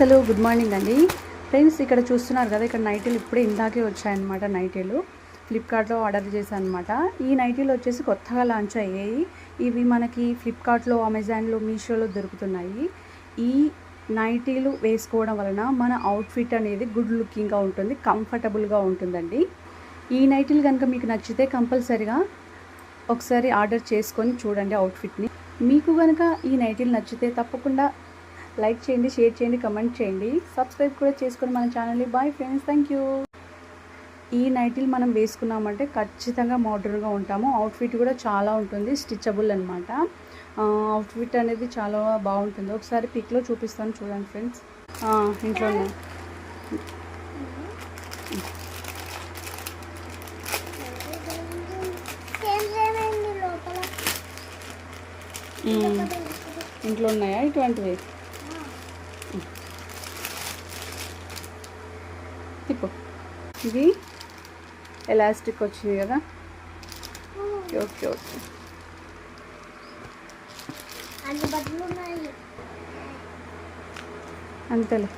Hello good morning అండి friends. ఇక్కడ చూస్తున్నారు కదా, ఇక్కడ నైటీలు ఇప్పుడే ఇందాకే వచ్చాయన్నమాట. నైటీలు ఫ్లిప్కార్ట్లో ఆర్డర్ చేశాను అనమాట. ఈ నైటీలు వచ్చేసి కొత్తగా లాంచ్ అయ్యాయి. ఇవి మనకి ఫ్లిప్కార్ట్లో, అమెజాన్లో, మీషోలో దొరుకుతున్నాయి. ఈ నైటీలు వేసుకోవడం వలన మన అవుట్ఫిట్ అనేది గుడ్ లుకింగ్గా ఉంటుంది, కంఫర్టబుల్గా ఉంటుందండి. ఈ నైటీలు కనుక మీకు నచ్చితే కంపల్సరిగా ఒకసారి ఆర్డర్ చేసుకొని చూడండి అవుట్ఫిట్ని. మీకు కనుక ఈ నైటీలు నచ్చితే తప్పకుండా లైక్ చేయండి, షేర్ చేయండి, కమెంట్ చేయండి, సబ్స్క్రైబ్ కూడా చేసుకొని మన ఛానల్ని. Bye friends, thank you. ఈ నైటీలు మనం వేసుకున్నామంటే ఖచ్చితంగా మోడర్న్గా ఉంటాము. అవుట్ఫిట్ కూడా చాలా ఉంటుంది, స్టిచబుల్ అనమాట. అవుట్ఫిట్ అనేది చాలా బాగుంటుంది. ఒకసారి పిక్లో చూపిస్తాను చూడండి ఫ్రెండ్స్. ఇంట్లో ఉన్నాయి. ఇంట్లో ఉన్నాయా ఇటువంటివి? తిప్పు. ఇది ఎలాస్టిక్ వచ్చింది కదా. Okay okay. అంతేలే.